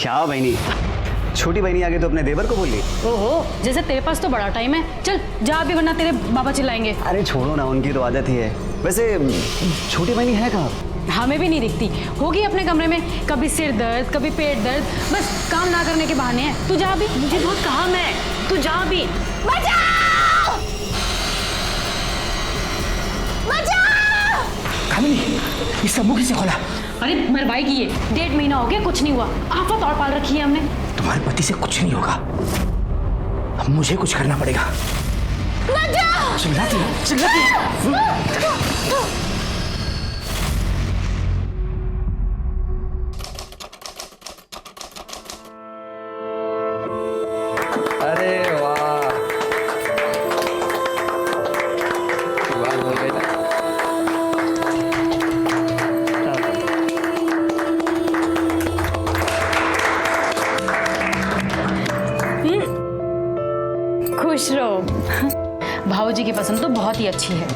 क्या बहनी, छोटी बहनी आगे तो अपने देवर को बोल ली। ओहो, जैसे तेरे पास तो बड़ा टाइम है, चल जा भी वरना तेरे बाबा चिल्लाएंगे। अरे छोड़ो ना, उनकी तो आदत ही है। वैसे छोटी बहनी है कहाँ? हमें भी नहीं दिखती, होगी अपने कमरे में, कभी सिर दर्द कभी पेट दर्द, बस काम ना करने के बहाने हैं। तू जा भी, मुझे बहुत काम है, तू जा भी। बचाओ! बचाओ! कामिनी, इसका मुंह किसने खोला? अरे मरवाई की है, 1.5 महीना हो गया, कुछ नहीं हुआ। आफत और पाल रखी है हमने। तुम्हारे पति से कुछ नहीं होगा, अब मुझे कुछ करना पड़ेगा। चिल्लाती अरे वाह, बात हो गई ना। खुश रहो। भाऊजी की पसंद तो बहुत ही अच्छी है,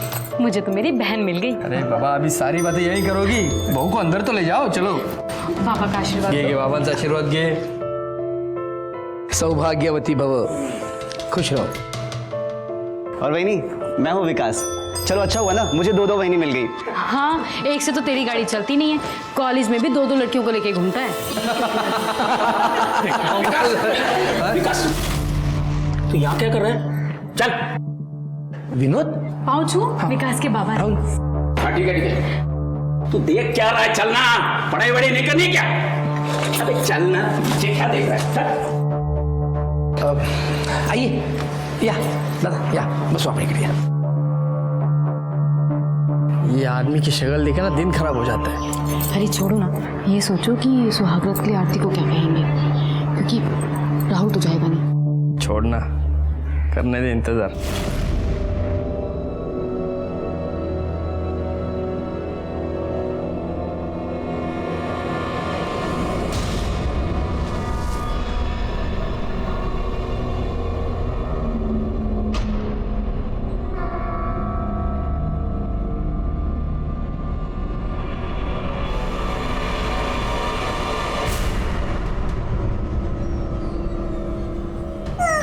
मुझे तो मेरी बहन मिल गई। अरे बाबा, अभी सारी बातें यही करोगी? बहू को अंदर तो ले जाओ, चलो। पापा का आशीर्वाद ये बाबांचा आशीर्वाद घे। सौभाग्यवती भव, खुश रहो। और बहनी, मैं हूँ विकास। चलो अच्छा हुआ ना, मुझे 2 बहनी मिल गई। हाँ, एक से तो तेरी गाड़ी चलती नहीं है, कॉलेज में भी 2 लड़कियों को लेके घूमता है। विकास, तू यहाँ क्या कर रहा है? चल। विनोद, पाँव छू, विकास के बाबा। राहुल। हाँ ठीक है। तू देख क्या रहा है? चलना, पढ़ाई वढ़ाई नहीं करनी क्या? अबे चलना, पीछे क्या देख रहा है? आइए, या दादा, या बस वापस निकलिए। ये आदमी की शक्ल देखे ना दिन खराब हो जाता है। अरे छोड़ो ना, ये सोचो कि सुहागरात के लिए आरती को क्या कहेंगे, क्योंकि राहुल तो जाएगा नहीं। छोड़ना, करने दे इंतजार।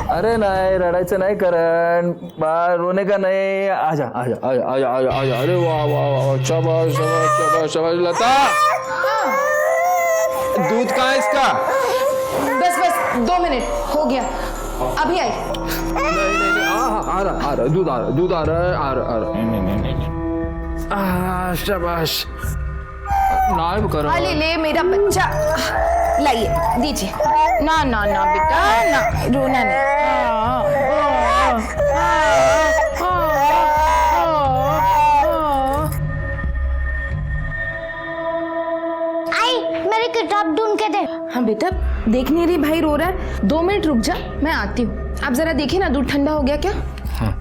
अरे नहीं, रडायचं नहीं करण, बाहर रोने का नहीं। आजा आजा आजा आजा आजा आजा। अरे वाह वाह वाह, शाबाश शाबाश शाबाश शाबाश। लता, दूध कहाँ है इसका? बस 2 मिनट हो गया, अभी आई। नहीं नहीं नहीं, आ रहा दूध आ रहा, दूध आ रहा है, आ रहा। शाबाश। नाइब करो। अरे ले मेरा बच्चा, लाइए दीजिए। ना ना ना बेटा, ना रोना नहीं। आई, मेरी किताब ढूंढ के दे। हाँ बेटा, देख नहीं रही भाई रो रहा है? 2 मिनट रुक जा, मैं आती हूँ। आप जरा देखिए ना, दूध ठंडा हो गया क्या? हाँ।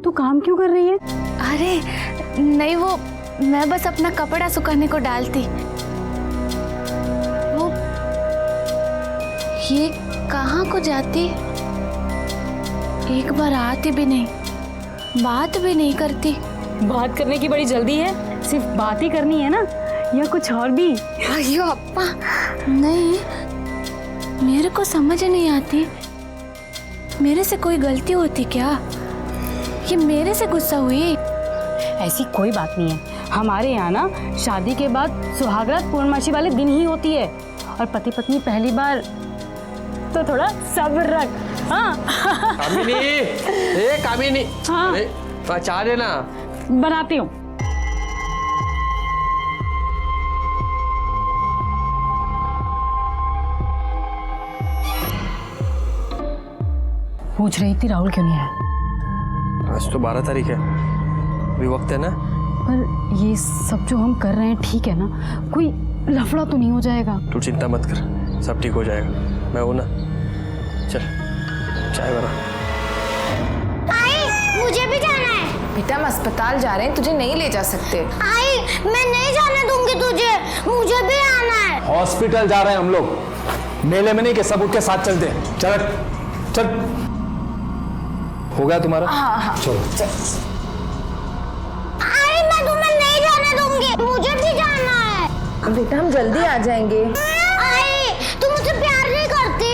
तू काम क्यों कर रही है? अरे नहीं, वो मैं बस अपना कपड़ा सुखाने को डालती। वो ये कहाँ को जाती? एक बार आती भी नहीं, बात भी नहीं करती। बात करने की बड़ी जल्दी है, सिर्फ बात ही करनी है ना, या कुछ और भी? अयो अप्पा, नहीं, मेरे को समझ नहीं आती। मेरे से कोई गलती होती क्या? ये मेरे से गुस्सा हुई? ऐसी कोई बात नहीं है। हमारे यहाँ ना शादी के बाद सुहागरात पूर्णमासी वाले दिन ही होती है, और पति पत्नी पहली बार तो थोड़ा सब्र रख। हाँ कामिनी, ए कामिनी, हाँ चाह देना। बनाती हूँ। पूछ रही थी राहुल क्यों नहीं आया? आज तो 12 तारीख है, अभी वक्त है ना। पर ये सब जो हम कर रहे हैं ठीक है ना? कोई लफड़ा तो नहीं हो जाएगा? तू चिंता मत कर, सब ठीक हो जाएगा, मैं हूं ना। चल चाय बना। आई, मुझे भी जाना है। बेटा हम अस्पताल जा रहे हैं, तुझे नहीं ले जा सकते। आई मैं नहीं जाने दूंगी तुझे, मुझे भी आना है। हॉस्पिटल जा रहे हैं हम लोग, मेले में नहीं कि सब उठ के साथ चलते हैं। चल चल, हो गया तुम्हारा? हाँ चलो आई मैं तुम्हें नहीं जाने दूंगी, मुझे भी जाना है। बेटा हम जल्दी आ जाएंगे। आई तुम मुझसे प्यार नहीं करती,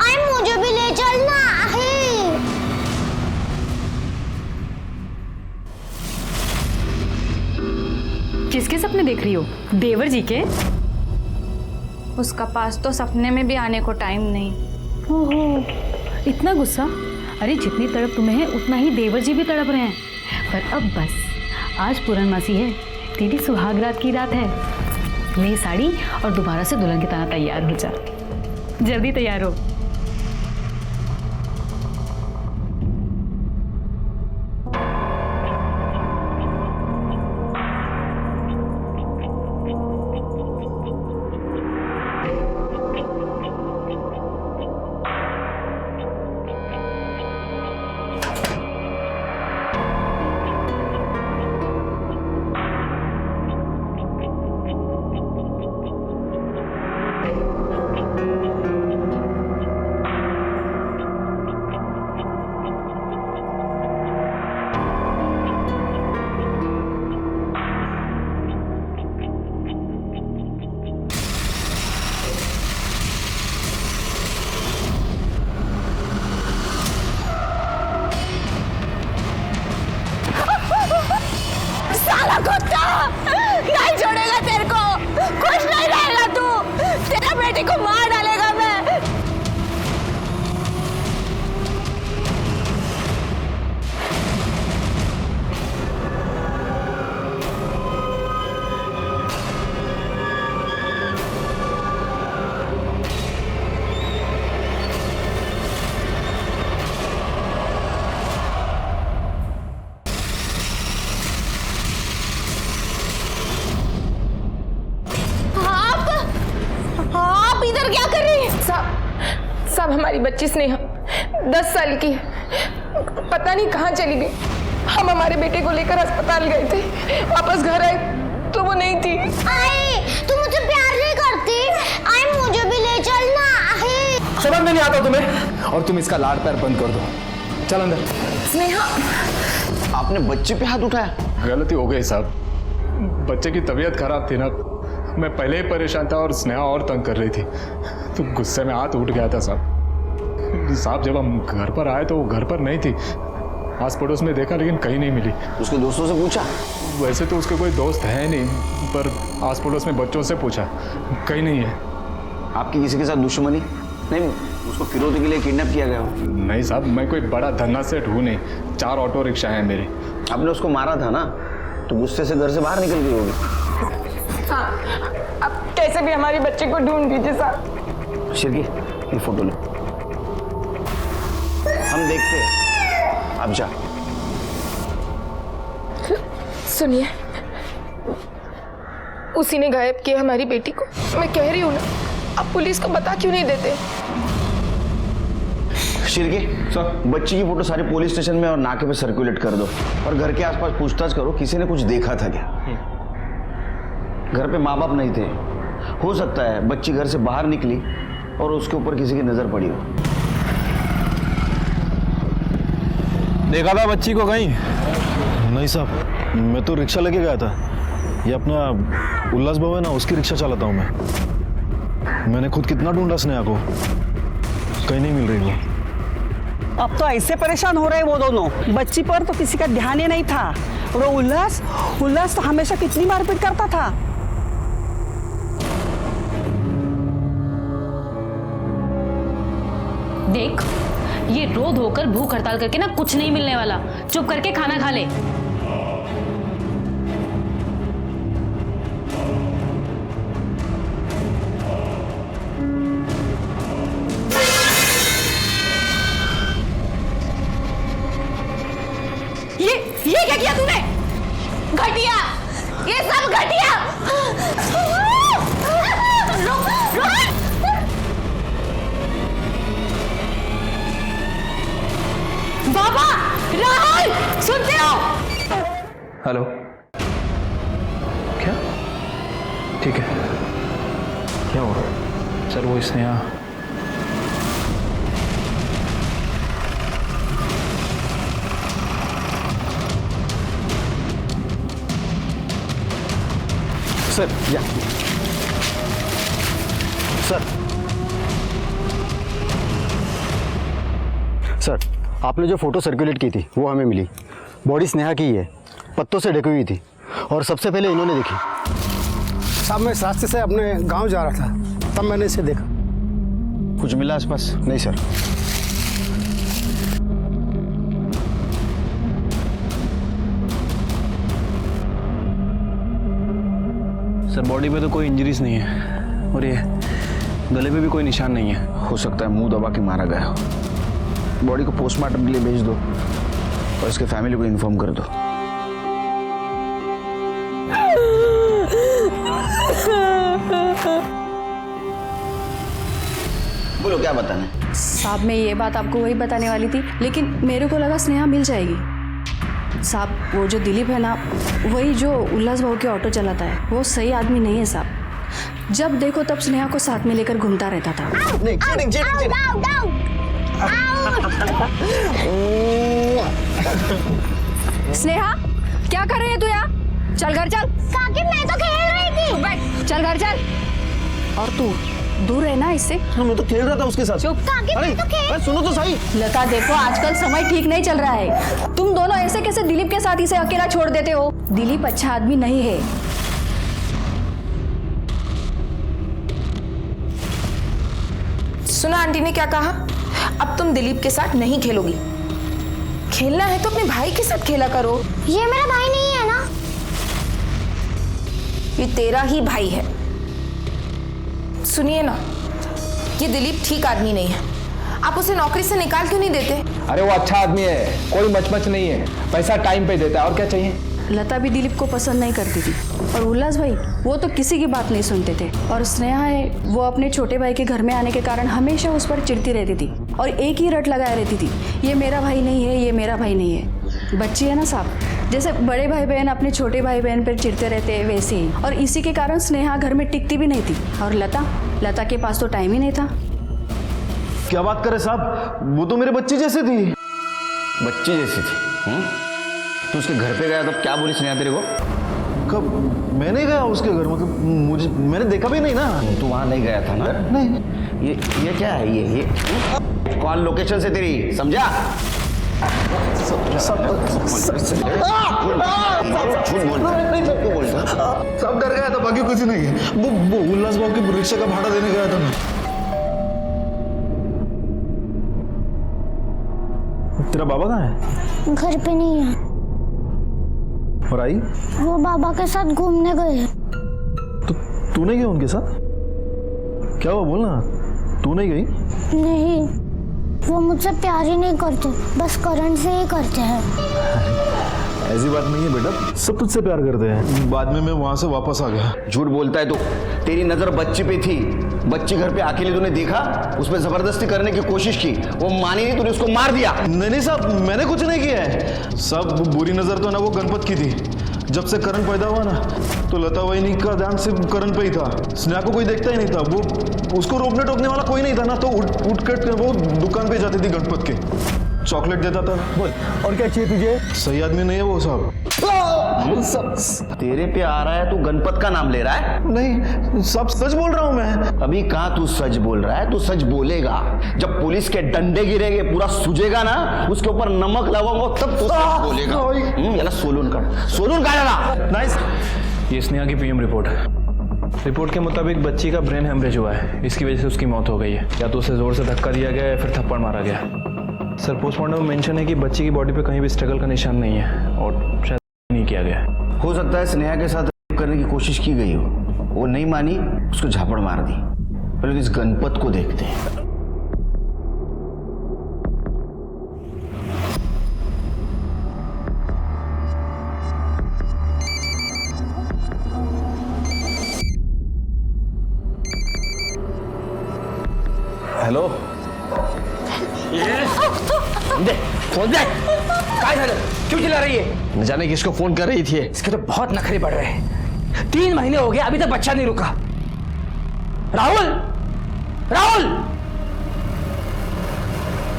आई मुझे भी ले चलना। आई किसके सपने देख रही हो? देवर जी के? उसका पास तो सपने में भी आने को टाइम नहीं। ओहो, इतना गुस्सा? अरे जितनी तड़प तुम्हें है उतना ही देवर जी भी तड़प रहे हैं। पर अब बस, आज पूर्णमासी है, तेरी सुहाग रात की रात है। ले साड़ी और दोबारा से दुल्हन की तरह तैयार हो जा। जल्दी तैयार हो। साला कुत्ता नहीं छोड़ेगा तेरे को, खुश नहीं रहेगा तू, तेरा बेटी को मार डालेगा मैं। आप इधर क्या कर रही हैं? सब हमारी बच्ची स्नेहा 10 साल की है, पता नहीं कहाँ चली गई। हम हमारे बेटे को लेकर अस्पताल गए थे, वापस घर आए तो वो नहीं थी। आई तुम मुझसे प्यार नहीं करती, आई मुझे भी ले चलना। आई समझ में नहीं आता तुम्हें, और तुम इसका लाड़ पैर बंद कर दो। चल अंदर। स्नेहा आपने बच्चे पे हाथ उठाया? गलती हो गई साहब, बच्चे की तबीयत खराब थी ना, मैं पहले ही परेशान था और स्नेहा और तंग कर रही थी, तो गुस्से में हाथ उठ गया था साहब। जब हम घर पर आए तो वो घर पर नहीं थी, आस पड़ोस में देखा लेकिन कहीं नहीं मिली। उसके दोस्तों से पूछा? वैसे तो उसके कोई दोस्त है नहीं, पर आस पड़ोस में बच्चों से पूछा, कहीं नहीं है। आपकी किसी के साथ दुश्मनी? नहीं, उसको फिरौती के लिए किडनैप किया गया हो? नहीं साहब, मैं कोई बड़ा धन्ना सेठ हूँ नहीं, 4 ऑटो रिक्शा हैं मेरे। आपने उसको मारा था ना, तो गुस्से से घर से बाहर निकल गई होगी। हाँ, अब कैसे भी हमारी बच्ची को ढूंढ दीजिए साहब। शिरकी, ये फोटो लो, हम देखते हैं, आप जा। सुनिए, उसी ने गायब किया हमारी बेटी को। मैं कह रही हूँ ना, आप पुलिस को बता क्यों नहीं देते? शिरकी सर, बच्ची की फोटो सारे पुलिस स्टेशन में और नाके पे सर्कुलेट कर दो, और घर के आसपास पूछताछ करो, किसी ने कुछ देखा था क्या। घर पे माँ बाप नहीं थे, हो सकता है बच्ची घर से बाहर निकली और उसके ऊपर किसी की नजर पड़ी हो। देखा था बच्ची को कहीं? नहीं साहब, मैं तो रिक्शा लेके गया था, ये अपना उल्लास भवन है ना, उसकी रिक्शा चलाता हूँ मैं। मैंने खुद कितना ढूंढा स्नेहा को, कहीं नहीं मिल रही वो। अब तो ऐसे परेशान हो रहे वो दोनों, बच्ची पर तो किसी का ध्यान ही नहीं था। और वो उल्लास तो हमेशा कितनी मारपीट करता था। देख, ये रो धोकर भूख हड़ताल करके ना कुछ नहीं मिलने वाला। चुप करके खाना खा ले। ये क्या किया तूने? घटिया, ये सब घटिया। बाबा, राहुल, सुनते हो? हेलो, क्या? ठीक है, क्या हुआ? सर वो स्नेहा, सर या सर, आपने जो फोटो सर्कुलेट की थी वो हमें मिली। बॉडी स्नेहा की ही है, पत्तों से ढकी हुई थी और सबसे पहले इन्होंने देखी। साहब मैं इस रास्ते से अपने गांव जा रहा था, तब मैंने इसे देखा। कुछ मिला आसपास? नहीं सर। सर बॉडी पे तो कोई इंजरीज नहीं है और ये गले पे भी कोई निशान नहीं है। हो सकता है मुंह दबा के मारा गया हो। बॉडी को पोस्टमार्टम के लिए भेज दो और इसके फैमिली को इन्फॉर्म कर दो। बोलो क्या बताना है? साहब मैं ये बात आपको वही बताने वाली थी, लेकिन मेरे को लगा स्नेहा मिल जाएगी। साहब वो जो दिलीप है ना, वही जो उल्लास भाऊ के ऑटो चलाता है, वो सही आदमी नहीं है साहब। जब देखो तब स्नेहा को साथ में लेकर घूमता रहता था। नहीं, स्नेहा क्या कर रही है तू यहाँ? चल घर चल। काकी मैं तो खेल रही थी। बैठ, चल घर चल। और तू दूर रहना इससे। मैं तो खेल रहा था उसके साथ। चुप। काकी मैं तो खेल। सुनो तो सही। लता देखो आजकल समय ठीक नहीं चल रहा है। तुम दोनों ऐसे कैसे दिलीप के साथ इसे अकेला छोड़ देते हो? दिलीप अच्छा आदमी नहीं है। सुना आंटी ने क्या कहा? अब तुम दिलीप के साथ नहीं खेलोगी। खेलना है तो अपने भाई के साथ खेला करो। ये मेरा भाई नहीं है ना। ये तेरा ही भाई है। सुनिए ना, ये दिलीप ठीक आदमी नहीं है। आप उसे नौकरी से निकाल क्यों नहीं देते? अरे वो अच्छा आदमी है, कोई मचमच नहीं है, पैसा टाइम पे देता है, और क्या चाहिए? लता भी दिलीप को पसंद नहीं करती थी और उल्लास भाई वो तो किसी की बात नहीं सुनते थे। और स्नेहा है, वो अपने छोटे भाई के घर में आने के कारण हमेशा उस पर चिढ़ती रहती थी और एक ही रट लगाए रहती थी, ये मेरा भाई नहीं है, ये मेरा भाई नहीं है। बच्ची है ना साहब, जैसे बड़े भाई बहन अपने छोटे भाई बहन पर चिढ़ते रहते हैं वैसे ही। और इसी के कारण स्नेहा घर में टिकती भी नहीं थी। और लता के पास तो टाइम ही नहीं था। क्या बात करे साहब, वो तो मेरे बच्चे जैसे थी। बच्ची जैसी थी? तू उसके घर पे गया तब क्या बोली स्नेहा तेरे को? कब? मैंने गया उसके घर, मतलब मुझे, मैंने देखा भी नहीं ना। तू वहां नहीं गया था ना? नहीं। ये क्या है? ये कौन लोकेशन से तेरी, समझा? सब डर गया था, बाकी कुछ नहीं है। वो उल्लास बाबू की रिक्शा का भाड़ा देने गया था मैं। तेरा बाबा कहाँ है? घर पे नहीं है। और आई? वो बाबा के साथ घूमने गए। तो तू नहीं गई उनके साथ? क्या हुआ बोलना, तू नहीं गई? नहीं, वो मुझसे प्यार ही नहीं करते, बस करण से ही करते हैं। ऐसी बात नहीं है बेटा, सब तुझसे प्यार करते हैं। बाद में मैं वहां से वापस आ गया। झूठ बोलता है तो। तेरी नजर बच्ची पे थी, बच्ची घर पे अकेले तूने देखा, उस पर जबरदस्ती करने की कोशिश की, वो मानी नहीं, तूने उसको मार दिया। नहीं साहब, मैंने कुछ नहीं किया है। सब बुरी नजर तो ना वो गणपत की थी। जब से करण पैदा हुआ ना, तो लता वहीनी का ध्यान सिर्फ करण पे ही था। स्नेहा को कोई देखता ही नहीं था। वो उसको रोकने टोकने वाला कोई नहीं था ना, तो उठ कर वो दुकान पे जाती थी गणपत के, चॉकलेट देता था। बोल, और क्या चाहिए तुझे? सही आदमी नहीं है वो साहब। तेरे पे आ रहा है, तू गणपत का नाम ले रहा है? नहीं, सब सच बोल रहा हूं मैं। अभी कहाँ तू सच बोल रहा है? तू सच बोलेगा जब पुलिस के डंडे गिरेंगे, पूरा सुजेगा ना, उसके ऊपर नमक लगाओ तब तू सच बोलेगा। याला सोलून काढा। नाइस। ये स्नेहा की पीएम रिपोर्ट है। रिपोर्ट के मुताबिक बच्ची का ब्रेन हेमरेज हुआ है, इसकी वजह से उसकी मौत हो गई है। या तो उसे जोर से धक्का दिया गया या फिर थप्पड़ मारा गया। सर पोस्टमार्टम में मेंशन है कि बच्ची की बॉडी पे कहीं भी स्ट्रगल का निशान नहीं है और शायद नहीं किया गया है। हो सकता है स्नेहा के साथ रेप करने की कोशिश की गई हो, वो नहीं मानी, उसको झापड़ मार दी। पहले तो इस गणपत को देखते हैं। हेलो, दे, फोन दे। काय झालं? क्यों चिल्ला रही है? न जाने किसको फोन कर रही थी। इसके तो बहुत नखरे बढ़ रहे हैं। 3 महीने हो गए, अभी तक बच्चा नहीं रुका। राहुल, राहुल,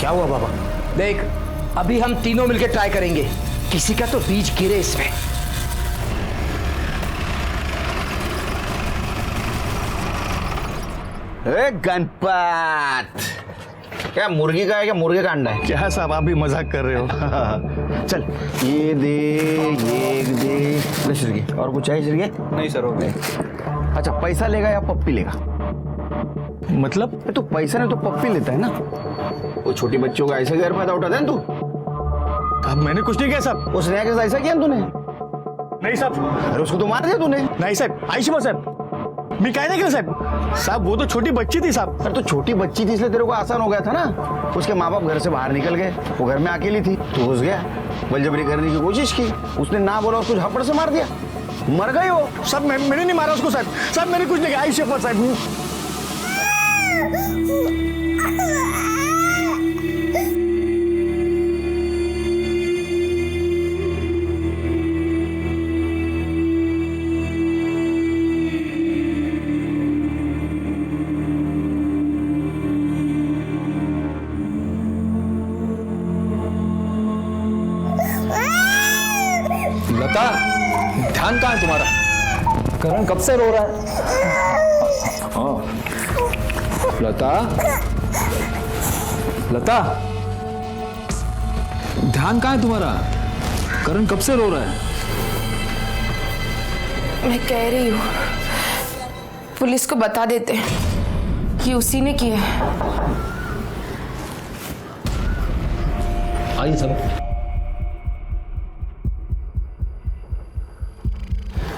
क्या हुआ बाबा? देख, अभी हम तीनों मिलकर ट्राई करेंगे, किसी का तो बीज गिरे इसमें। गणपत, क्या मुर्गी का है क्या मुर्गे का अंडा है? क्या साहब आप भी मजाक कर रहे हो? चल ये दे, ये दे, ले श्रीगे। और कुछ चाहिए श्रीगे? नहीं सर, हो गए। अच्छा, पैसा लेगा या पप्पी लेगा? मतलब? तो पैसा नहीं तो पप्पी लेता है ना। वो छोटी बच्चों का ऐसे घर पैदा उठाता है ना तू। अब मैंने कुछ नहीं किया साहब। उस नया के साथ ऐसा किया ना तूने? नहीं साहब। अरे उसको तो मार दिया तूने। नहीं साहब, आयुष्मान साहब मैं क्या नहीं किया साहब। साहब वो तो छोटी बच्ची थी साहब। अरे तो छोटी बच्ची थी इसलिए तेरे को आसान हो गया था ना। उसके माँ बाप घर से बाहर निकल गए, वो घर में अकेली थी, तो घुस गया, बलजबरी करने की कोशिश की, उसने ना बोला, उसको झपड़ से मार दिया, मर गई वो। साहब मैंने नहीं मारा उसको साहब। साहब मैंने कुछ नहीं किया आयुष्मान साहब। लता, ध्यान कहाँ है तुम्हारा? करण कब से रो रहा है? हाँ लता, लता, ध्यान कहाँ है तुम्हारा? करण कब से रो रहा है? मैं कह रही हूँ पुलिस को बता देते कि उसी ने किया है। आइए सब।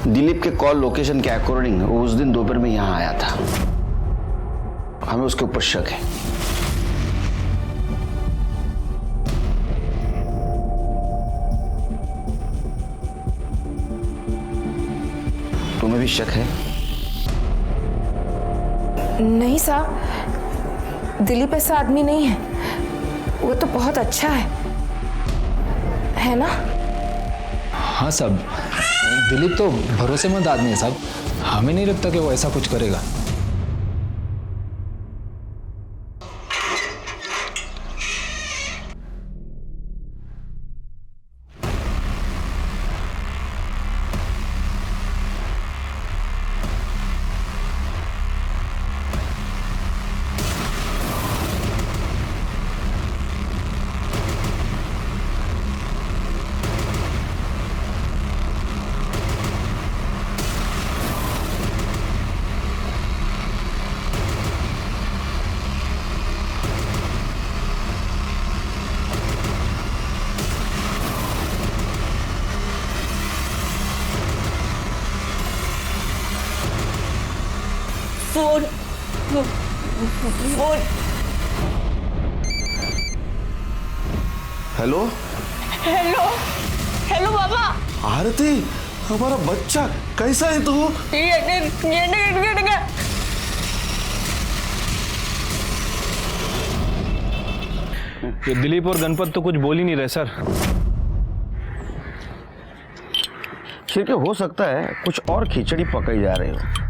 दिलीप के कॉल लोकेशन के अकॉर्डिंग वो उस दिन दोपहर में यहां आया था। हमें उसके ऊपर शक है। तुम्हें भी शक है? नहीं साहब, दिलीप ऐसा आदमी नहीं है, वो तो बहुत अच्छा है ना? हाँ साहब, दिलीप तो भरोसेमंद आदमी है साहब, हमें नहीं लगता कि वो ऐसा कुछ करेगा। फोन हेलो हेलो हेलो बाबा। आरती, हमारा बच्चा कैसा है तू? ये दिलीप और गणपत तो कुछ बोल ही नहीं रहे सर। फिर हो सकता है कुछ और खिचड़ी पकाई जा रही हो।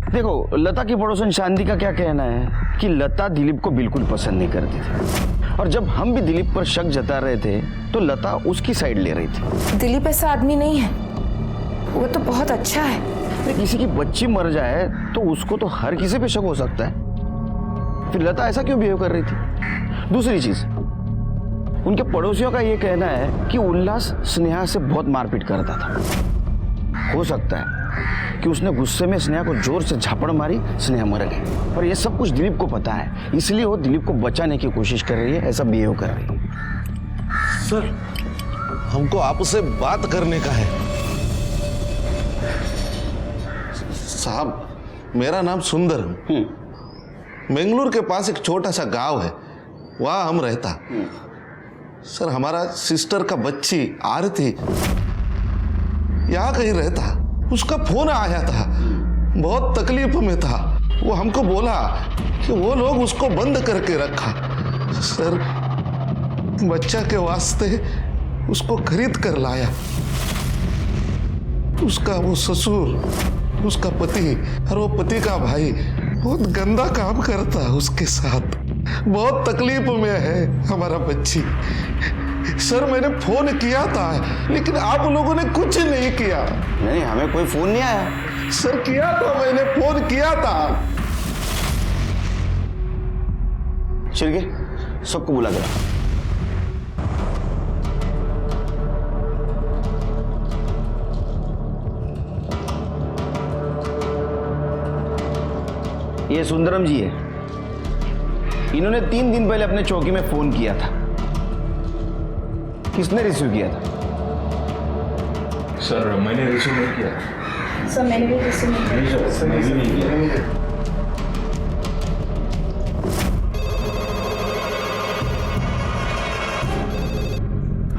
देखो, लता की पड़ोसन शांति का क्या कहना है कि लता दिलीप को बिल्कुल पसंद नहीं करती थी, और जब हम भी दिलीप पर शक जता रहे थे तो लता उसकी साइड ले रही थी। दिलीप ऐसा आदमी नहीं है, वो तो बहुत अच्छा है। किसी की बच्ची मर जाए तो उसको तो हर किसी पे शक हो सकता है, फिर लता ऐसा क्यों बिहेव कर रही थी? दूसरी चीज, उनके पड़ोसियों का ये कहना है कि उल्लास स्नेहा से बहुत मारपीट करता था। हो सकता है कि उसने गुस्से में स्नेहा को जोर से झापड़ मारी, स्नेहा मर गई, और ये सब कुछ दिलीप को पता है, इसलिए वो दिलीप को बचाने की कोशिश कर रही है, ऐसा बिहेव कर रही है। सर, हमको आपसे बात करने का है। साहब, मेरा नाम सुंदर है। बेंगलुरु के पास एक छोटा सा गांव है, वहां हम रहता। सर, हमारा सिस्टर का बच्ची आरती यहाँ कहीं रहता, उसका फोन आया था, बहुत तकलीफ में था। वो हमको बोला कि वो लोग उसको बंद करके रखा। सर, बच्चा के वास्ते उसको खरीद कर लाया। उसका वो ससुर, उसका पति और वो पति का भाई बहुत गंदा काम करता है उसके साथ। बहुत तकलीफ में है हमारा बच्ची। सर मैंने फोन किया था लेकिन आप लोगों ने कुछ नहीं किया। नहीं, हमें कोई फोन नहीं आया। सर किया था, मैंने फोन किया था। शिरके, सबको बुला के ला। ये सुंदरम जी है। इन्होंने 3 दिन पहले अपने चौकी में फोन किया था। किसने रिसीव किया था? सर मैंने रिसीव नहीं किया। सर मैंने भी रिसीव नहीं किया।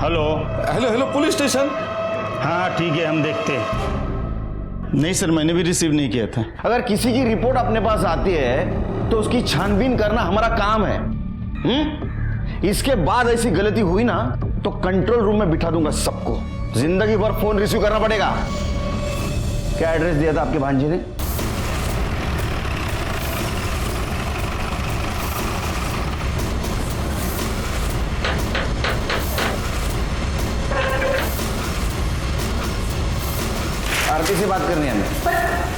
Hello hello hello, police station. हाँ ठीक है, हम देखते हैं। नहीं सर, मैंने भी रिसीव नहीं किया था। अगर किसी की रिपोर्ट अपने पास आती है तो उसकी छानबीन करना हमारा काम है। इसके बाद ऐसी गलती हुई ना तो कंट्रोल रूम में बिठा दूंगा सबको। जिंदगी भर फोन रिसीव करना पड़ेगा। क्या एड्रेस दिया था आपके भांजे ने? आरती से बात करनी है हमें।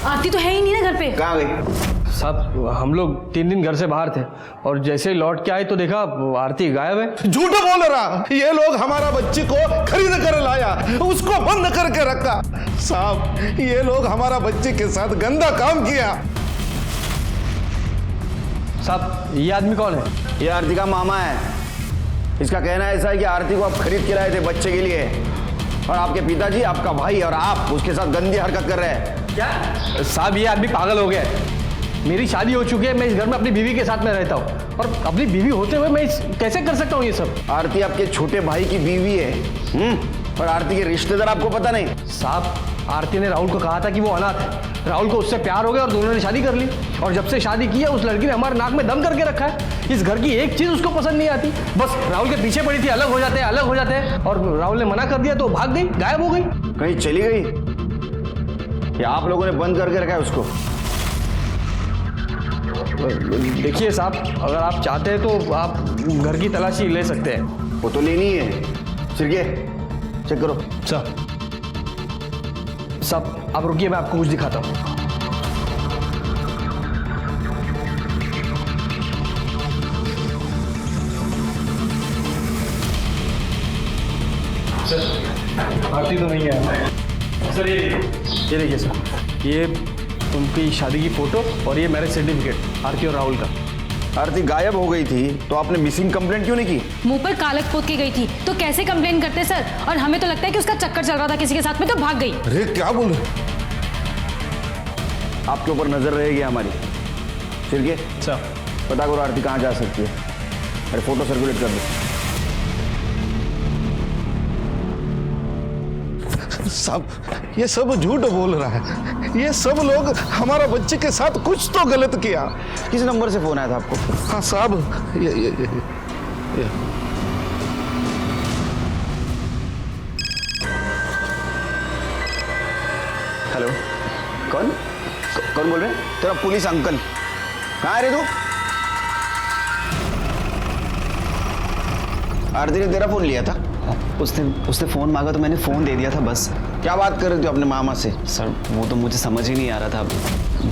आरती तो है ही नहीं ना घर पे। कहाँ गई? साहब हम लोग 3 दिन घर से बाहर थे और जैसे ही लौट के आए तो देखा आरती गायब है। झूठ बोल रहा। ये लोग हमारा बच्ची को खरीद कर लाया, उसको बंद करके रखा। साहब ये लोग हमारा बच्ची के साथ गंदा काम किया। साहब ये आदमी कौन है? ये आरती का मामा है। इसका कहना ऐसा है कि आरती को आप खरीद के लाए थे बच्चे के लिए, और आपके पिताजी, आपका भाई और आप उसके साथ गंदी हरकत कर रहे हैं। क्या? साहब ये आदमी पागल हो गया है। मेरी शादी हो चुकी है, मैं इस घर में अपनी बीवी के साथ में रहता हूँ और अपनी बीवी होते हुए मैं कैसे कर सकता हूँ ये सब? आरती आपके छोटे भाई की बीवी है। और आरती के रिश्तेदार आपको पता नहीं? साहब आरती ने राहुल को कहा था कि वो अनाथ है। राहुल को उससे प्यार हो गया और दोनों ने शादी कर ली, और जब से शादी की है उस लड़की ने हमारे नाक में दम करके रखा है। इस घर की एक चीज उसको पसंद नहीं आती, बस राहुल के पीछे पड़ी थी, अलग हो जाते हैं अलग हो जाते हैं, और राहुल ने मना कर दिया तो भाग गई, गायब हो गई। कहीं चली गई या आप लोगों ने बंद करके रखा है उसको? देखिए साहब, अगर आप चाहते हैं तो आप घर की तलाशी ले सकते हैं। वो तो लेनी है। सिरके चेक करो। साहब आप रुकिए, मैं आपको कुछ दिखाता हूँ। आरती तो नहीं है सर। ये देखिए सर, ये उनकी शादी की फोटो और ये मैरिज सर्टिफिकेट आरती और राहुल का। आरती गायब हो गई थी तो आपने मिसिंग कंप्लेंट क्यों नहीं की? मुंह पर कालक पोत के गई थी तो कैसे कंप्लेन करते सर? और हमें तो लगता है कि उसका चक्कर चल रहा था किसी के साथ में तो भाग गई। अरे क्या बोल रहे? आपके ऊपर नजर रहेगी हमारी। सिरके पता करो आरती कहाँ जा सकती है। अरे फोटो सर्कुलेट कर दो। साहब ये सब झूठ बोल रहा है। ये सब लोग हमारा बच्चे के साथ कुछ तो गलत किया। किस नंबर से फोन आया था आपको? हाँ साहब ये। हेलो, कौन कौन बोल रहे हैं? तेरा पुलिस अंकल। कहाँ है रे तू? आरती ने तेरा फोन लिया था? उसने फ़ोन मांगा तो मैंने फ़ोन दे दिया था बस। क्या बात कर रहे थे अपने मामा से? सर वो तो मुझे समझ ही नहीं आ रहा था,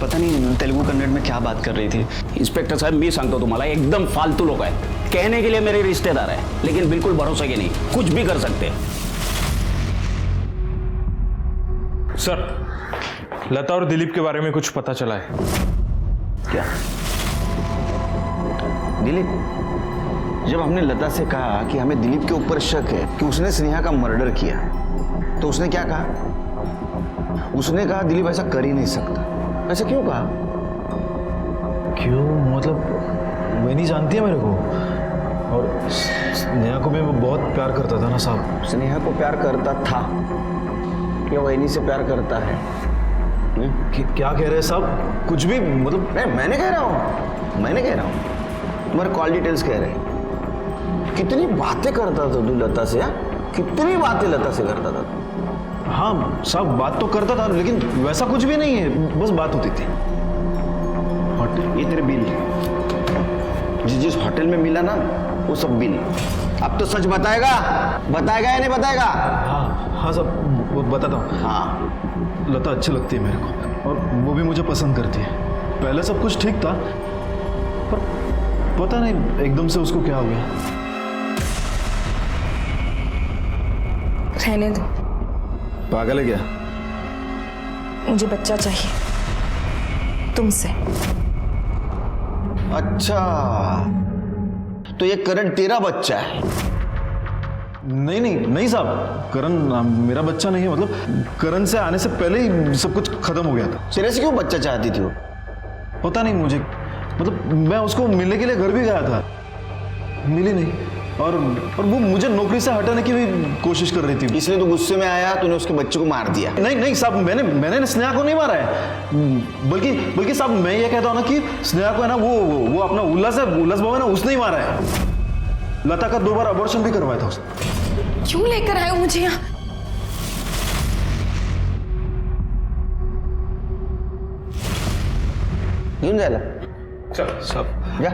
पता नहीं तेलुगु कन्नड़ में क्या बात कर रही थी। इंस्पेक्टर साहब मी सांगतो तुम्हाला, एकदम फालतू लोग हैं। कहने के लिए मेरे रिश्तेदार है लेकिन बिल्कुल भरोसे के नहीं, कुछ भी कर सकते हैं। सर लता और दिलीप के बारे में कुछ पता चला है? क्या दिलीप? जब हमने लता से कहा कि हमें दिलीप के ऊपर शक है कि उसने स्नेहा का मर्डर किया, तो उसने क्या कहा? उसने कहा दिलीप ऐसा कर ही नहीं सकता। ऐसा क्यों कहा? क्यों मतलब वही नहीं जानती है मेरे को, और स्नेहा को भी वो बहुत प्यार करता था ना साहब। स्नेहा को प्यार करता था या वही से प्यार करता है? क्या कह रहे हैं साहब? कुछ भी मतलब। मैंने कह रहा हूँ तुम्हारे कॉल डिटेल्स कह रहे हैं। कितनी बातें करता था तू लता से? कितनी बातें लता से करता था तू। हाँ साहब, बात तो करता था लेकिन वैसा कुछ भी नहीं है, बस बात होती थी। ये तेरे बिल, जिस जिस होटल में मिला ना वो सब बिल। अब तो सच बताएगा या नहीं बताएगा? हाँ साहब, वो बताता हूँ। हाँ, लता अच्छी लगती है मेरे को और वो भी मुझे पसंद करती है। पहले सब कुछ ठीक था पर पता नहीं एकदम से उसको क्या हो गया। रहने दो, पागल है क्या? मुझे बच्चा चाहिए तुमसे। अच्छा, तो ये करण तेरा बच्चा है? नहीं नहीं नहीं साहब, करण मेरा बच्चा नहीं है। मतलब करण से आने से पहले ही सब कुछ खत्म हो गया था। सिरे से क्यों बच्चा चाहती थी वो? पता नहीं मुझे, मतलब मैं उसको मिलने के लिए घर भी गया था, मिली नहीं। और वो मुझे नौकरी से हटाने की भी कोशिश कर रही थी। इसलिए तो गुस्से में आया, तूने उसके बच्चे को मार दिया? नहीं नहीं साहब, मैंने स्नेहा को नहीं मारा है। बल्कि साहब मैं ये कहता हूँ ना कि स्नेहा को है ना वो अपना उल्लास बाबू है ना, उसने ही मारा है। लता का 2 बार अबॉर्शन भी करवाया था उसने। क्यों लेकर आए हो मुझे यहाँ? क्यों जाएगा? सर साहब जा।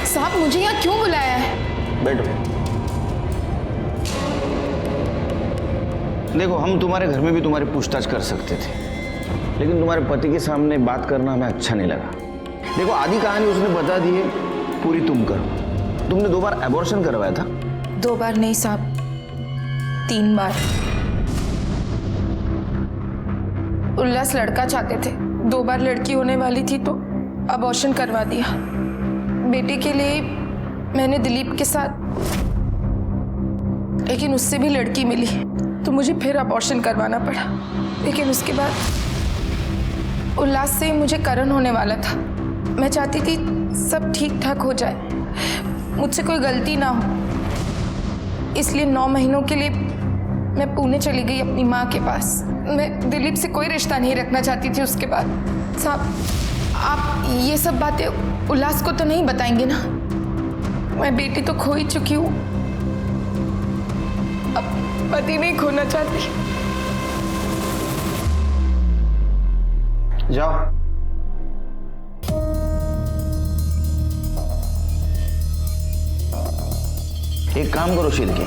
साहब मुझे यहाँ क्यों बुलाया है? बैठो। देखो, हम तुम्हारे घर में भी तुम्हारी पूछताछ कर सकते थे, लेकिन तुम्हारे पति के सामने बात करना हमें अच्छा नहीं लगा। देखो, आधी कहानी उसने बता दी है, पूरी तुम करो। तुमने 2 बार एबॉर्शन करवाया था? 2 बार नहीं साहब, 3 बार। उल्लास लड़का चाहते थे, 2 बार लड़की होने वाली थी तो अबॉर्शन करवा दिया। बेटे के लिए मैंने दिलीप के साथ, लेकिन उससे भी लड़की मिली तो मुझे फिर अबॉर्शन करवाना पड़ा। लेकिन उसके बाद उल्लास से मुझे करण होने वाला था। मैं चाहती थी सब ठीक ठाक हो जाए, मुझसे कोई गलती ना हो। इसलिए 9 महीनों के लिए मैं पुणे चली गई अपनी माँ के पास। मैं दिलीप से कोई रिश्ता नहीं रखना चाहती थी उसके बाद। साहब आप ये सब बातें उल्लास को तो नहीं बताएंगे ना? मैं बेटी तो खो ही चुकी हूँ, अब पति नहीं खोना चाहती। जाओ। एक काम करो शिरके,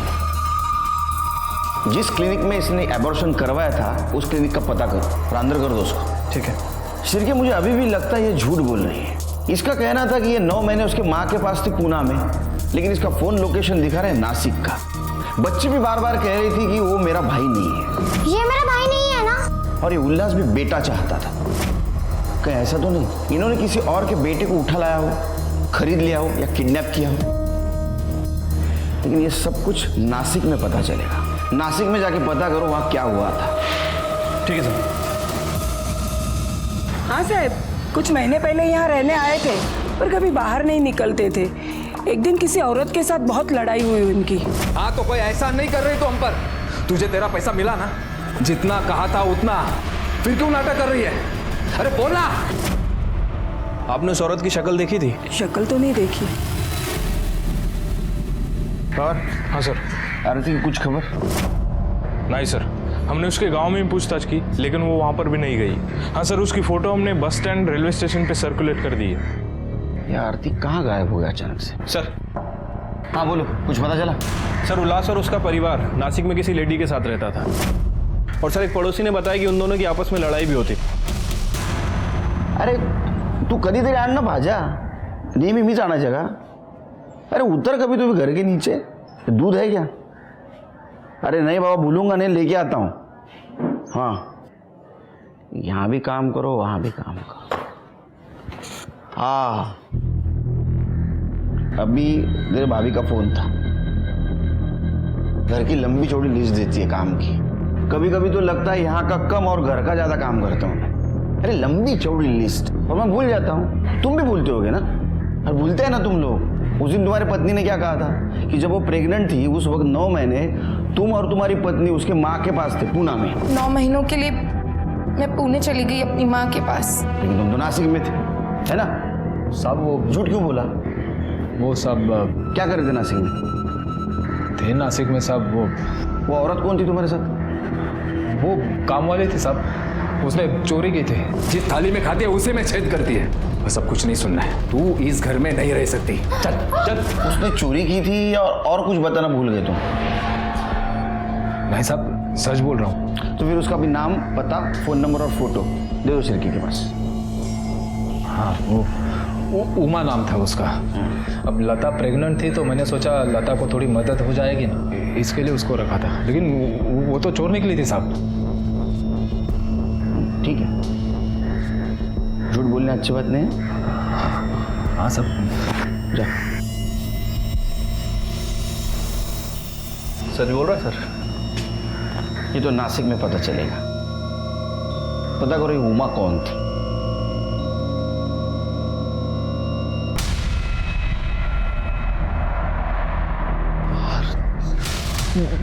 जिस क्लिनिक में इसने एबॉर्शन करवाया था उस क्लिनिक का पता करो और अंदर कर दो उसको। ठीक है। शिरके, मुझे अभी भी लगता है ये झूठ बोल रही है। इसका कहना था कि ये 9 महीने उसके माँ के पास थी पूना में, लेकिन इसका फोन लोकेशन दिखा रहा है नासिक का। बच्ची भी बार बार कह रही थी कि वो मेरा भाई नहीं है। ये मेरा भाई नहीं है ना? और ये उल्लास भी बेटा चाहता था। कहीं ऐसा तो नहीं इन्होंने किसी और के बेटे को उठा लाया हो, खरीद लिया हो या किडनैप किया हो? लेकिन ये सब कुछ नासिक में पता चलेगा। नासिक में जाके पता करो वहां क्या हुआ था। ठीक है सर। हाँ साहब, कुछ महीने पहले यहाँ रहने आए थे पर कभी बाहर नहीं निकलते थे। एक दिन किसी औरत के साथ बहुत लड़ाई हुई उनकी। हाँ तो कोई ऐसा नहीं कर रही तो हम पर? तुझे तेरा पैसा मिला ना, जितना कहा था उतना, फिर क्यों नाटक कर रही है? अरे बोला। आपने उस औरत की शक्ल देखी थी? शक्ल तो नहीं देखी। और हाँ सर। आरती की कुछ खबर? नहीं सर, हमने उसके गांव में भी पूछताछ की लेकिन वो वहां पर भी नहीं गई। हाँ सर, उसकी फोटो हमने बस स्टैंड रेलवे स्टेशन पे सर्कुलेट कर दी है। ये आरती कहाँ गायब हो गया अचानक से? सर। हाँ बोलो, कुछ पता चला? सर, उल्लास और उसका परिवार नासिक में किसी लेडी के साथ रहता था और सर एक पड़ोसी ने बताया कि उन दोनों की आपस में लड़ाई भी होती। अरे तू कधीतरी आण ना भाज्या, नेहमी मीच आणायच्या का? अरे उतर कभी तुम्ही घर के नीचे, दूध है क्या? अरे नहीं बाबा, भूलूंगा नहीं, लेके आता हूँ। हाँ, यहाँ भी काम करो वहाँ भी काम करो। हाँ, अभी मेरे भाभी का फोन था। घर की लंबी चौड़ी लिस्ट देती है काम की। कभी कभी तो लगता है यहाँ का कम और घर का ज्यादा काम करता हूँ मैं। अरे लंबी चौड़ी लिस्ट, और मैं भूल जाता हूँ। तुम भी भूलते होगे ना? और भूलते हैं ना तुम लोग। उस दिन तुम्हारी पत्नी ने क्या कहा था कि जब वो प्रेग्नेंट थी उस वक्त 9 महीने तुम और तुम्हारी पत्नी उसके माँ के पास थे पूना में। 9 महीनों के लिए मैं पुणे चली गई अपनी माँ के पास। लेकिन तुम तो नासिक में थे, है ना? साहब वो झूठ क्यों बोला? वो सब क्या कर रहे थे नासिक में? थे नासिक में साहब। वो औरत कौन थी तुम्हारे साथ? वो काम वाले थे साहब, उसने चोरी की थी। जिस थाली में खाती है उसी में छेद करती है। बस अब कुछ नहीं सुनना है, तू इस घर में नहीं रह सकती। चल चल। उसने चोरी की थी या और कुछ बताना भूल गए तुम? नहीं साहब, सच बोल रहा हूँ। तो फिर उसका भी नाम, पता, फोन नंबर और फोटो दे दो शिरकी के पास। हाँ, वो उमा नाम था उसका। अब लता प्रेग्नेंट थी तो मैंने सोचा लता को थोड़ी मदद हो जाएगी ना, इसके लिए उसको रखा था। लेकिन वो तो चोर निकली थी साहब। ठीक है, झूठ बोलने अच्छी बात नहीं है। हाँ सब जा। सच बोल रहा है सर? ये तो नासिक में पता चलेगा। पता करो ये उमा कौन थी।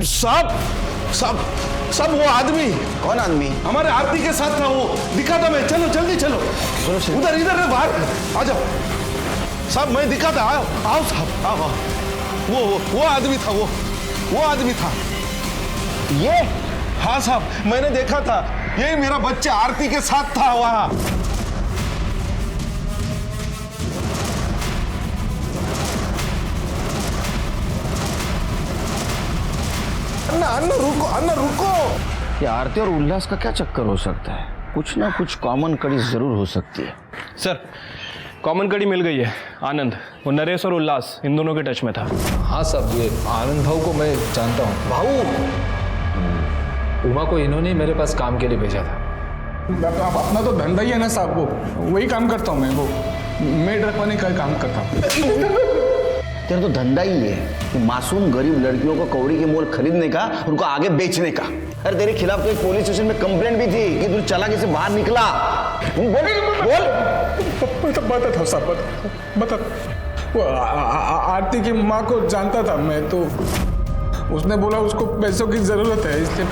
साहब साहब साहब, वो आदमी। कौन आदमी? हमारे आरती के साथ था, वो दिखा था मैं। चलो जल्दी चलो, उधर इधर है, बाहर आ जाओ। साहब मैं दिखा था, आओ आओ साहब, आओ आओ। वो आदमी था, वो आदमी था ये। हाँ साहब, मैंने देखा था, यही मेरा बच्चा आरती के साथ था वहां। अन्ना रुको, अन्ना रुको। ये आरती और उल्लास का क्या चक्कर हो सकता है? कुछ ना कुछ कॉमन कड़ी जरूर हो सकती है। सर, कॉमन कड़ी मिल गई है। आनंद, वो नरेश और उल्लास इन दोनों के टच में था। हाँ साहब, ये आनंद भाऊ को मैं जानता हूँ। भाऊ, उमा को इन्होंने मेरे पास काम के लिए भेजा था। अब अपना तो धंधा ही है ना साहब, वो वही काम करता हूँ मैं। वो मेड रखवाने का काम करता हूँ। तेरा तो धंधा ही है कि मासूम गरीब लड़कियों को कौड़ी के मोल खरीदने का, उनको आगे बेचने का। अरे तेरे खिलाफ तो एक पुलिस स्टेशन में कंप्लेंट भी थी कि तू चालाकी से बाहर निकला। बोल। बता था साहब, बता। वो आरती की माँ को जानता था मैं, तो उसने बोला उसको पैसों की ज़रूरत है, इसलिए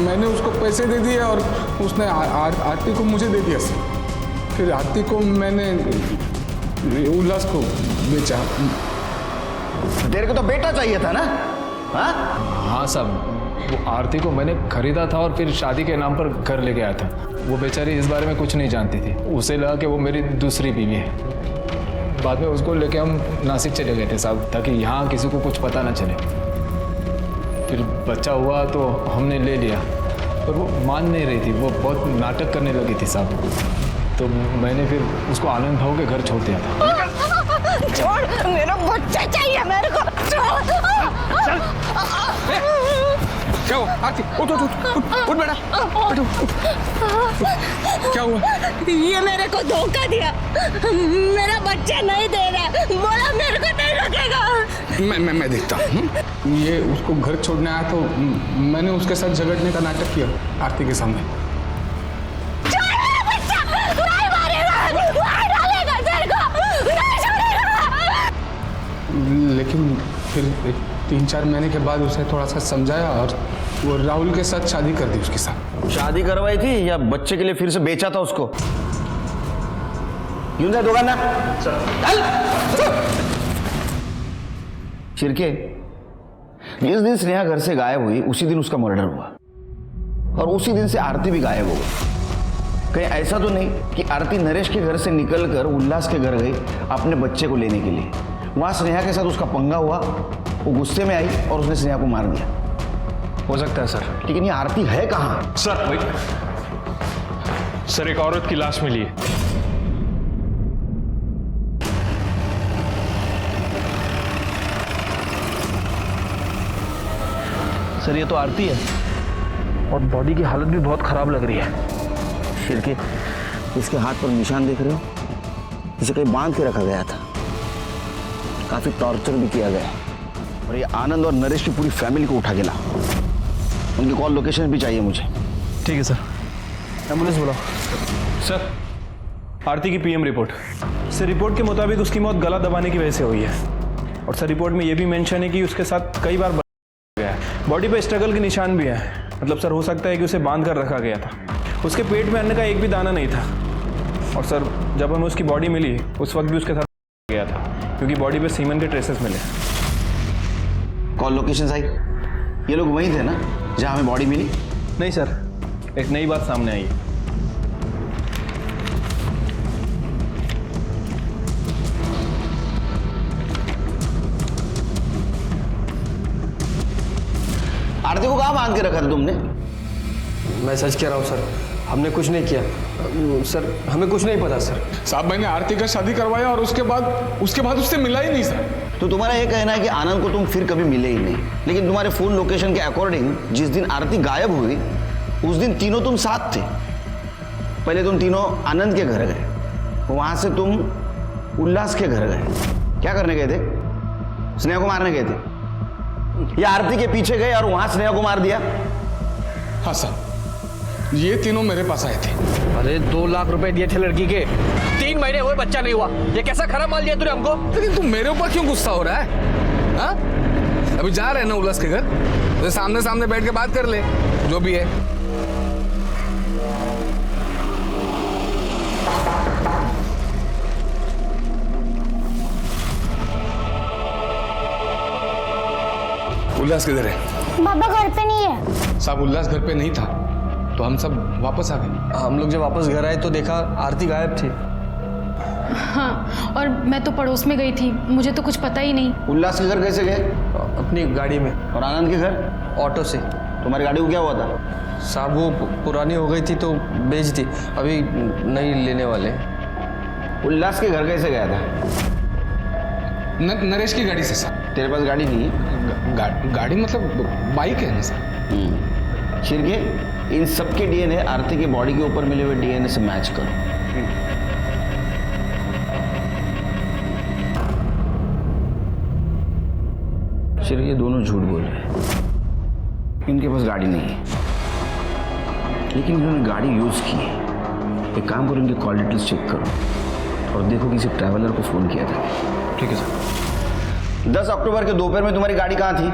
मैंने उसको पैसे दे दिए और उसने आरती को मुझे दे दिया। फिर आरती को मैंने उल्लास को बेचा। तेरे को तो बेटा चाहिए था ना? हाँ साहब, वो आरती को मैंने खरीदा था और फिर शादी के नाम पर घर ले गया था। वो बेचारी इस बारे में कुछ नहीं जानती थी। उसे लगा कि वो मेरी दूसरी बीवी है। बाद में उसको लेके हम नासिक चले गए थे साहब, ताकि यहाँ किसी को कुछ पता ना चले। फिर बच्चा हुआ तो हमने ले लिया, पर वो मान नहीं रही थी। वो बहुत नाटक करने लगी थी साहब, तो मैंने फिर उसको आनंद भाऊ के घर छोड़ दिया था। छोड़, मेरा बच्चा चाहिए मेरे को। क्या हुआ आरती? उठ बेटा, क्या हुआ? ये मेरे को धोखा दिया, मेरा बच्चा नहीं दे रहा, बोला मेरे को नहीं रखेगा। मैं देखता हूँ। ये उसको घर छोड़ने आया तो मैंने उसके साथ झगड़ने का नाटक किया आरती के सामने। लेकिन फिर 3-4 महीने के बाद उसे थोड़ा सा समझाया और वो राहुल के साथ शादी कर दी उसके साथ। शादी करवाई थी या बच्चे के लिए फिर से बेचा था उसको? यूं जा दुकान ना शिरके, जिस दिन स्नेहा घर से गायब हुई उसी दिन उसका मर्डर हुआ और उसी दिन से आरती भी गायब हो गई। कहीं ऐसा तो नहीं कि आरती नरेश के घर से निकलकर उल्लास के घर गई अपने बच्चे को लेने के लिए? वहां स्नेहा के साथ उसका पंगा हुआ, वो गुस्से में आई और उसने स्नेहा को मार दिया। हो सकता है सर। लेकिन ये आरती है कहाँ? सर, एक औरत की लाश मिली है। सर, ये तो आरती है और बॉडी की हालत भी बहुत खराब लग रही है। शिरके, इसके हाथ पर निशान देख रहे हो? इसे कहीं बांध के रखा गया था, काफी टॉर्चर भी किया गया और ये आनंद और नरेश की पूरी फैमिली को उठा के ला। उनकी कॉल लोकेशन भी चाहिए मुझे। ठीक है सर। एम्बुलेंस बुलाओ। सर, आरती की पीएम रिपोर्ट। सर, रिपोर्ट के मुताबिक उसकी मौत गला दबाने की वजह से हुई है और सर रिपोर्ट में यह भी मेंशन है कि उसके साथ कई बार गया है। बॉडी पे स्ट्रगल के निशान भी हैं। मतलब सर, हो सकता है कि उसे बांध कर रखा गया था। उसके पेट में अन्न का एक भी दाना नहीं था और सर जब हमें उसकी बॉडी मिली उस वक्त भी उसके साथ गया था, क्योंकि बॉडी पे सीमन के ट्रेसेस मिले। कॉल लोकेशन आई, ये लोग वहीं थे ना जहाँ हमें बॉडी मिली? नहीं सर, एक नई बात सामने आई है। आरती को कहाँ बांध के रखा था तुमने? मैं सच कह रहा हूँ सर, हमने कुछ नहीं किया सर, हमें कुछ नहीं पता सर। साहब मैंने आरती का शादी करवाया और उसके बाद उससे मिला ही नहीं सर। तो तुम्हारा ये कहना है कि आनंद को तुम फिर कभी मिले ही नहीं, लेकिन तुम्हारे फोन लोकेशन के अकॉर्डिंग जिस दिन आरती गायब हुई उस दिन तीनों तुम साथ थे। पहले तुम तीनों आनंद के घर गए, वहां से तुम उल्लास के घर गए। क्या करने गए थे? स्नेहा को मारने गए थे या आरती के पीछे गए और वहां स्नेहा को मार दिया? हाँ सर, ये तीनों मेरे पास आए थे। अरे 2 लाख रुपए दिए थे लड़की के, 3 महीने हुए बच्चा नहीं हुआ, ये कैसा खराब माल दिया तूने हमको? लेकिन तू मेरे ऊपर क्यों गुस्सा हो रहा है? हाँ? अभी जा रहे हैं ना उल्लास के घर, तो सामने सामने बैठ के बात कर ले जो भी है। उल्लास किधर है? बाबा घर पे नहीं है। साहब उल्लास घर पे नहीं था तो हम सब वापस आ गए। हम लोग जब वापस घर आए तो देखा आरती गायब थी। हाँ, और मैं तो पड़ोस में गई थी, मुझे तो कुछ पता ही नहीं। उल्लास के घर कैसे गए? अपनी गाड़ी में। और आनंद के घर? ऑटो से। तुम्हारी गाड़ी को क्या हुआ था? साहब वो पुरानी हो गई थी तो बेच दी, अभी नई लेने वाले। उल्लास के घर कैसे गया था? नरेश की गाड़ी से सर। तेरे पास गाड़ी नहीं है? गाड़ी मतलब बाइक है ना सर। शिरके, इन सबके डीएनए आरती के बॉडी के ऊपर मिले हुए डीएनए से मैच करो। शिरके दोनों झूठ बोल रहे हैं, इनके पास गाड़ी नहीं है, लेकिन इन्होंने गाड़ी यूज की है। एक काम करो, इनके कॉल डिटेल्स चेक करो और देखो किसी ट्रैवलर को फोन किया था। ठीक है सर। 10 अक्टूबर के दोपहर में तुम्हारी गाड़ी कहाँ थी?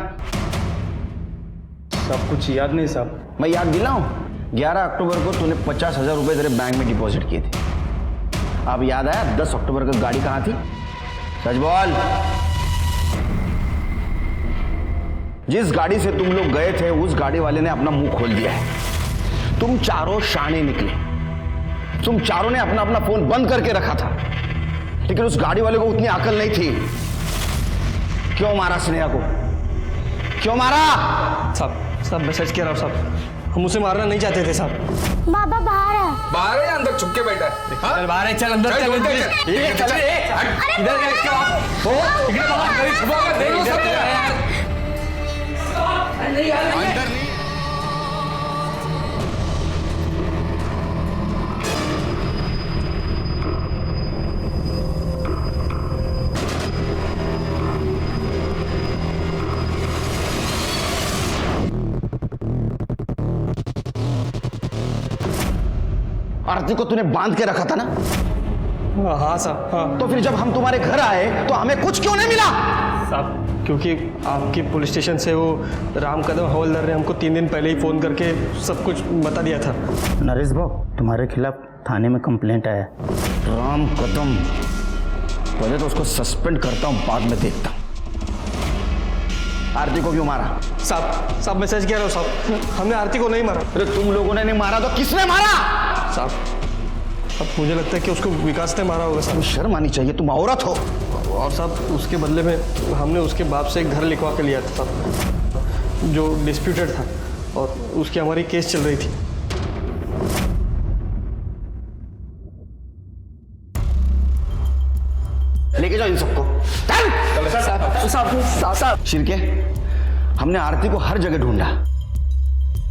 सब कुछ याद नहीं साहब। मैं याद दिलाऊं, 11 अक्टूबर को तूने 50,000 रुपए तेरे बैंक में डिपॉजिट किए थे। अब याद आया 10 अक्टूबर को गाड़ी कहाँ थी? सच बोल। जिस गाड़ी से तुम लोग गए थे उस गाड़ी वाले ने अपना मुंह खोल दिया है। तुम चारों शाने निकले, तुम चारों ने अपना अपना फोन बंद करके रखा था, लेकिन उस गाड़ी वाले को उतनी अकल नहीं थी। क्यों मारा स्नेहा को? क्यों मारा? साहब मैं सच कह रहा हूँ साहब, हम उसे मारना नहीं चाहते थे साहब। बाबा बाहर है। बाहर है अंदर छुप के बैठा है? हाँ? चल बाहर है, चल अंदर चल। इधर इधर इसके बाद इधर बाहर छुपा कर देख लो सब। अंदर नहीं। आरती को तूने बांध के रखा था ना? हाँ साहब। हाँ तो फिर जब हम तुम्हारे घर आए तो हमें कुछ क्यों नहीं मिला? साहब क्योंकि आपकी पुलिस स्टेशन से वो राम कदम हवलदार ने हमको 3 दिन पहले ही फ़ोन करके सब कुछ बता दिया था। नरेश भाऊ, तुम्हारे खिलाफ थाने में कंप्लेंट आया। राम कदम, पहले तो उसको सस्पेंड करता हूँ, बाद में देखता हूँ। आरती को क्यों मारा? साहब मैं सच कह रहा हूँ साहब, हमने आरती को नहीं मारा। अरे तुम लोगों ने नहीं मारा तो किसने मारा? साहब अब मुझे लगता है कि उसको विकास ने मारा होगा साहब। शर्म आनी चाहिए, तुम औरत हो। और साहब उसके बदले में हमने उसके बाप से एक घर लिखवा के लिया था साहब, जो डिस्प्यूटेड था और उसकी हमारी केस चल रही थी। लेके जाओ इन सबको। साहब शिरके, हमने आरती को हर जगह ढूंढा,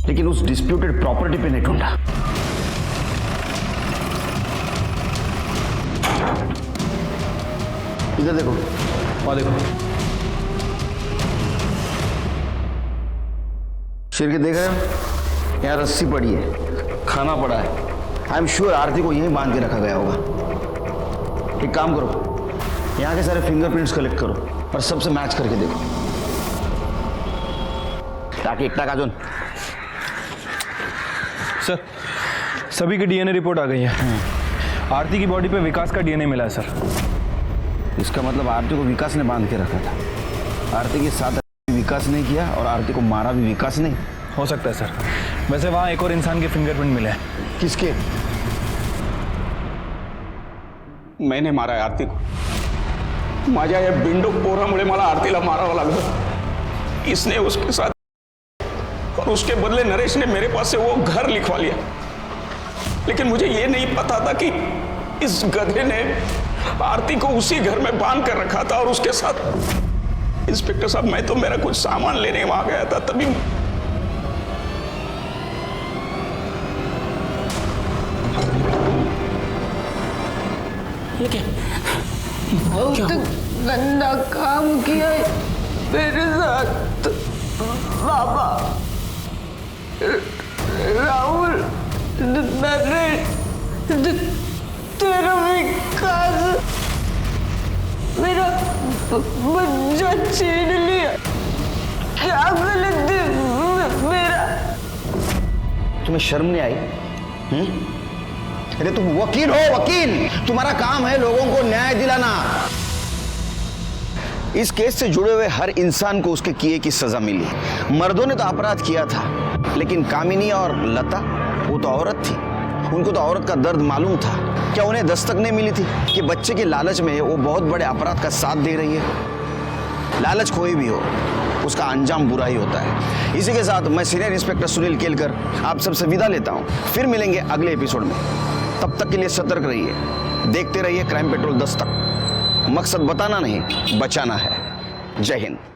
लेकिन उस डिस्प्यूटेड प्रॉपर्टी पे नहीं ढूंढा। इधर देखो, वहां देखो। शिरके देख रहे हो, यहाँ रस्सी पड़ी है, खाना पड़ा है। आई एम श्योर आरती को यहीं बांध के रखा गया होगा। एक काम करो, यहाँ के सारे फिंगरप्रिंट्स कलेक्ट करो और सबसे मैच करके देखो, ताकि एक काजून। सर सभी की डीएनए रिपोर्ट आ गई है। आरती की बॉडी पे विकास का डीएनए मिला है सर। इसका मतलब आरती को विकास ने बांध के रखा था। आरती के साथ विकास नहीं किया और आरती को मारा भी विकास नहीं? हो सकता है सर। वैसे वहाँ एक और इंसान के फिंगरप्रिंट मिले हैं। किसके? मैंने मारा आहे आरती को। माझ्या या बिंडो पोरामुळे मला आरतीला मारावं लागलं। इसने उसके साथ और उसके बदले नरेश ने मेरे पास से वो घर लिखवा लिया। लेकिन मुझे ये नहीं पता था कि इस गधे ने आरती को उसी घर में बांध कर रखा था और उसके साथ। इंस्पेक्टर साहब, मैं तो मेरा कुछ सामान लेने वहां गया था, तभी बहुत गंदा काम किया है मेरे साथ बाबा। राहुल, नरेश, तेरा विकास मेरा बच्चा छीन लिया। क्या गलती मेरा? तुम्हें शर्म नहीं आई? अरे तुम वकील हो, वकील। तुम्हारा काम है लोगों को न्याय दिलाना। इस केस से जुड़े हुए हर इंसान को उसके किए की सजा मिली। मर्दों ने तो अपराध किया था, लेकिन कामिनी और लता, वो तो औरत थी। उनको तो औरत का दर्द मालूम था। क्या उन्हें दस्तक नहीं मिली थी कि बच्चे के लालच में वो बहुत बड़े अपराध का साथ दे रही है? लालच कोई भी हो, उसका अंजाम बुरा ही होता है। इसी के साथ मैं सीनियर इंस्पेक्टर सुनील केलकर आप सबसे विदा लेता हूं। फिर मिलेंगे अगले एपिसोड में। तब तक के लिए सतर्क रहिए, देखते रहिए क्राइम पेट्रोल 10 तक। मकसद बताना नहीं, बचाना है। जय हिंद।